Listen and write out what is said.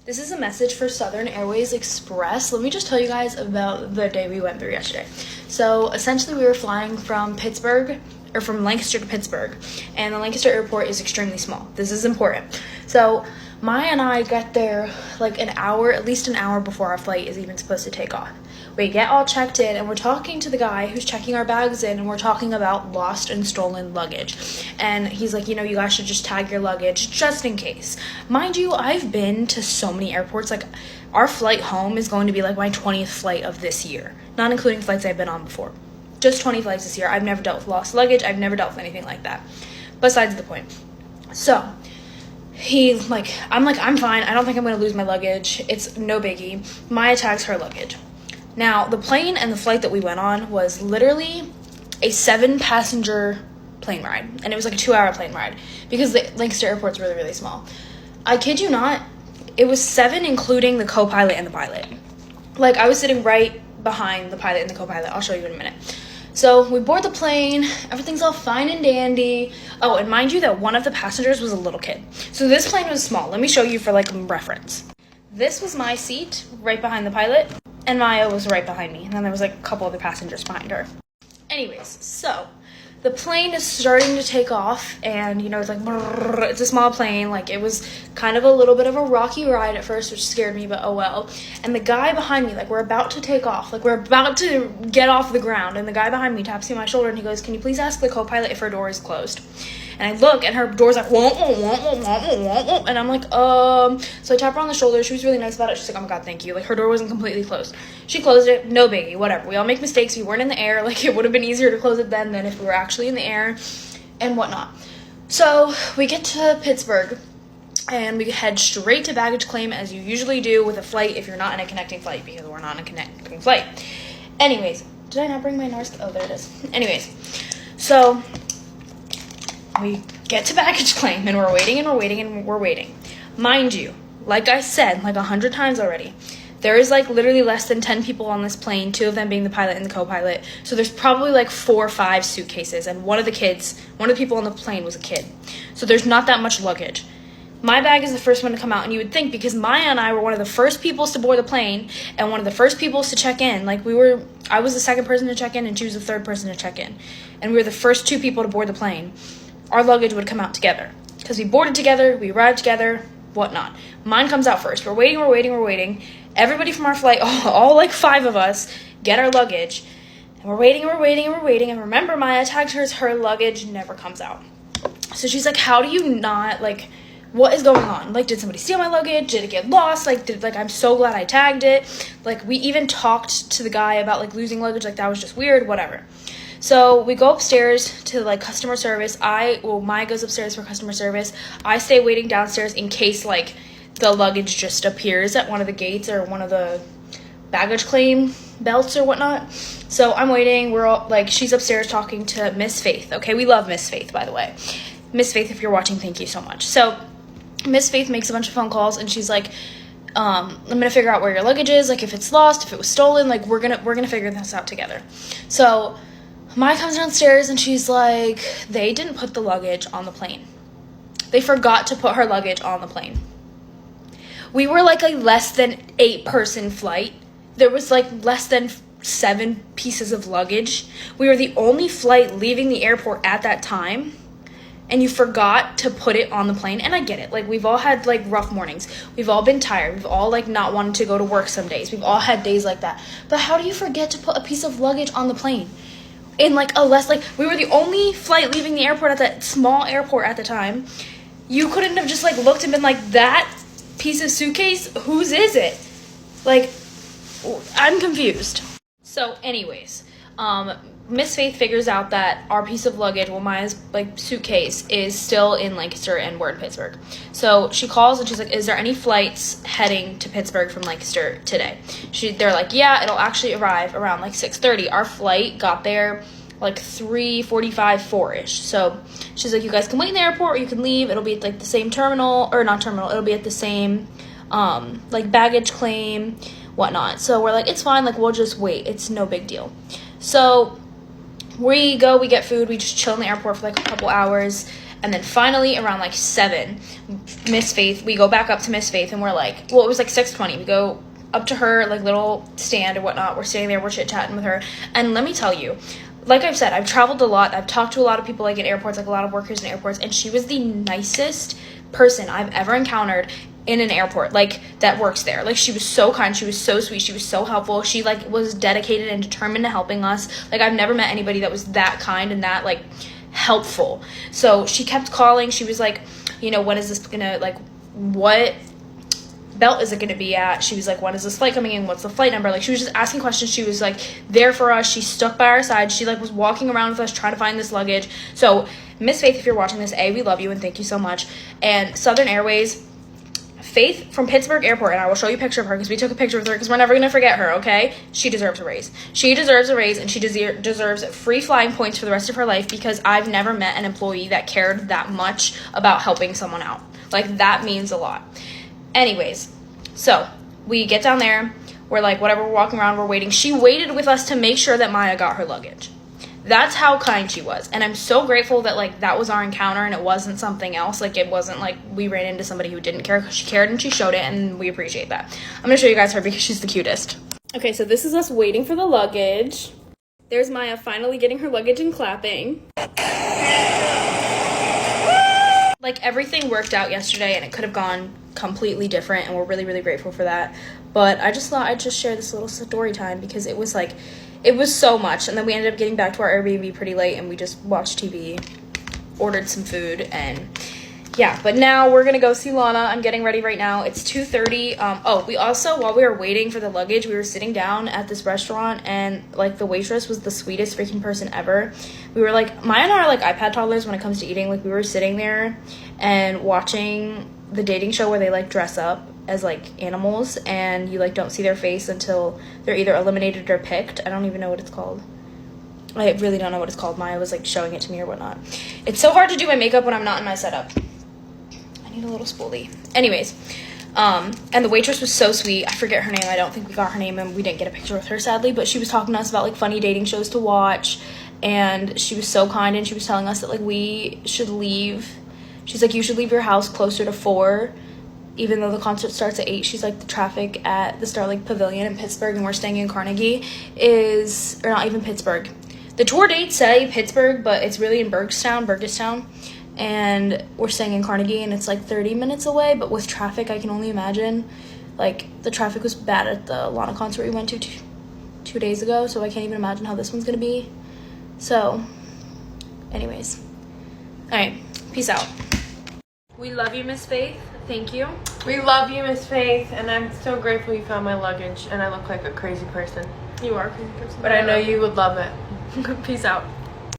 This is a message for Southern Airways Express. Let me just tell you guys about the day we went through yesterday. So essentially we were flying from Lancaster to Pittsburgh, and the Lancaster airport is extremely small. This is important. So Maya and I got there like at least an hour before our flight is even supposed to take off. We get all checked in, and we're talking to the guy who's checking our bags in, and we're talking about lost and stolen luggage. And he's like, you guys should just tag your luggage just in case. Mind you, I've been to so many airports. Like, our flight home is going to be like my 20th flight of this year, not including flights I've been on before. Just 20 flights this year. I've never dealt with lost luggage. I've never dealt with anything like that. Besides the point. So I'm fine. I don't think I'm going to lose my luggage. It's no biggie. Maya tags her luggage. Now, the plane and the flight that we went on was literally a 7-passenger plane ride. And it was like a 2-hour plane ride because the Lancaster airport's really, really small. I kid you not, it was 7 including the co-pilot and the pilot. Like, I was sitting right behind the pilot and the co-pilot. I'll show you in a minute. So we board the plane, everything's all fine and dandy. Oh, and mind you that one of the passengers was a little kid. So this plane was small. Let me show you for like reference. This was my seat right behind the pilot, and Maya was right behind me. And then there was like a couple other passengers behind her. Anyways, so the plane is starting to take off, and it's like, brrr, it's a small plane. Like, it was kind of a little bit of a rocky ride at first, which scared me, but oh well. And the guy behind me, like, we're about to take off, like, we're about to get off the ground, and the guy behind me taps me on my shoulder, and he goes, "Can you please ask the co-pilot if her door is closed?" And I look, and her door's like, womp, womp, womp, womp, womp, womp. And I'm like, So I tap her on the shoulder. She was really nice about it. She's like, "Oh my God, thank you." Like, her door wasn't completely closed. She closed it. No biggie. Whatever. We all make mistakes. We weren't in the air. Like, it would have been easier to close it then than if we were actually in the air and whatnot. So we get to Pittsburgh, and we head straight to baggage claim, as you usually do with a flight if you're not in a connecting flight, because we're not in a connecting flight. Anyways, did I not bring my NARS? Oh, there it is. Anyways, so we get to baggage claim, and we're waiting and we're waiting and we're waiting. Mind you, like I said like 100 times already, there is like literally less than 10 people on this plane, 2 of them being the pilot and the co-pilot. So there's probably like 4 or 5 suitcases, and one of the people on the plane was a kid. So there's not that much luggage. My bag is the first one to come out, and you would think, because Maya and I were one of the first peoples to board the plane and one of the first peoples to check in. Like, I was the second person to check in, and she was the third person to check in. And we were the first 2 people to board the plane. Our luggage would come out together because we boarded together, we arrived together, whatnot. Mine comes out first. We're waiting. Everybody from our flight, all like 5 of us, get our luggage, and we're waiting. And remember, Maya tagged hers. Her luggage never comes out. So she's like, "How do you not, like, what is going on? Like, did somebody steal my luggage? Did it get lost? I'm so glad I tagged it." Like, we even talked to the guy about like losing luggage. Like, that was just weird, whatever. So we go upstairs to like customer service. Maya goes upstairs for customer service. I stay waiting downstairs in case like the luggage just appears at one of the gates or one of the baggage claim belts or whatnot. So I'm waiting. We're all like, she's upstairs talking to Miss Faith. Okay, we love Miss Faith, by the way. Miss Faith, if you're watching, thank you so much. So Miss Faith makes a bunch of phone calls, and she's like, I'm gonna figure out where your luggage is, like if it's lost, if it was stolen, like we're gonna figure this out together. So Maya comes downstairs, and she's like, they didn't put the luggage on the plane. They forgot to put her luggage on the plane. We were like a less than 8-person flight. There was like less than 7 pieces of luggage. We were the only flight leaving the airport at that time, and you forgot to put it on the plane. And I get it. Like, we've all had like rough mornings. We've all been tired. We've all like not wanted to go to work some days. We've all had days like that. But how do you forget to put a piece of luggage on the plane? In like we were the only flight leaving the airport at that small airport at the time. You couldn't have just like looked and been like, that piece of suitcase, whose is it? Like, I'm confused. So anyways, Miss Faith figures out that our piece of luggage, Maya's like suitcase, is still in Lancaster and we're in Pittsburgh. So she calls and she's like, "Is there any flights heading to Pittsburgh from Lancaster today?" They're like, "Yeah, it'll actually arrive around like 6:30. Our flight got there like 3:45, 4-ish. So she's like, "You guys can wait in the airport or you can leave. It'll be at like the same terminal, or not terminal, it'll be at the same like baggage claim, whatnot." So we're like, "It's fine, like we'll just wait. It's no big deal." So we get food, we just chill in the airport for like a couple hours, And then finally around like 7, Miss Faith, we go back up to Miss Faith and we're like, well, it was like 6:20. We go up to her like little stand or whatnot. We're sitting there, we're chit-chatting with her. And let me tell you, like I've said, I've traveled a lot. I've talked to a lot of people like in airports, like a lot of workers in airports, and she was the nicest person I've ever encountered in an airport, like, that works there. Like, she was so kind, she was so sweet, she was so helpful, she like was dedicated and determined to helping us. Like, I've never met anybody that was that kind and that like helpful. So she kept calling. She was like, you know, when is this gonna, like, what belt is it gonna be at? She was like, when is this flight coming in? What's the flight number? Like, she was just asking questions. She was like there for us. She stuck by our side. She like was walking around with us trying to find this luggage. So Miss Faith, if you're watching this, we love you and thank you so much. And Southern Airways, Faith from Pittsburgh Airport, and I will show you a picture of her because we took a picture with her because we're never going to forget her, okay? She deserves a raise. She deserves a raise, and she deserves free flying points for the rest of her life because I've never met an employee that cared that much about helping someone out. Like, that means a lot. Anyways, so we get down there. We're like, whatever, we're walking around, we're waiting. She waited with us to make sure that Maya got her luggage. That's how kind she was. And I'm so grateful that, like, that was our encounter and it wasn't something else. Like, it wasn't like we ran into somebody who didn't care. She cared and she showed it, and we appreciate that. I'm going to show you guys her because she's the cutest. Okay, so this is us waiting for the luggage. There's Maya finally getting her luggage and clapping. Like, everything worked out yesterday and it could have gone completely different, and we're really, really grateful for that. But I just thought I'd just share this little story time because it was like, it was so much. And then we ended up getting back to our Airbnb pretty late and we just watched TV, ordered some food, and yeah. But now we're gonna go see Lana. I'm getting ready right now. It's 2:30. We also, while we were waiting for the luggage, we were sitting down at this restaurant, and like the waitress was the sweetest freaking person ever. We were like, Maya and I are like iPad toddlers when it comes to eating. Like, we were sitting there and watching the dating show where they like dress up as like animals and you like don't see their face until they're either eliminated or picked. I don't even know what it's called. I really don't know what it's called. Maya was like showing it to me or whatnot. It's so hard to do my makeup when I'm not in my setup. I need a little spoolie. Anyways, and the waitress was so sweet. I forget her name. I don't think we got her name and we didn't get a picture with her, sadly, but she was talking to us about like funny dating shows to watch, and she was so kind, and she was telling us that like we should leave. She's like, you should leave your house closer to 4, even though the concert starts at 8. She's like, the traffic at the Starlight Pavilion in Pittsburgh, and we're staying in Carnegie, or not even Pittsburgh. The tour dates say Pittsburgh, but it's really in Burgestown, and we're staying in Carnegie, and it's like 30 minutes away, but with traffic, I can only imagine. Like, the traffic was bad at the Lana concert we went to 2 days ago, so I can't even imagine how this one's gonna be. So, anyways. Alright, peace out. We love you, Miss Faith. Thank you. We love you, Miss Faith, and I'm so grateful you found my luggage, and I look like a crazy person. You are a crazy person. But I know you would love it. Peace out.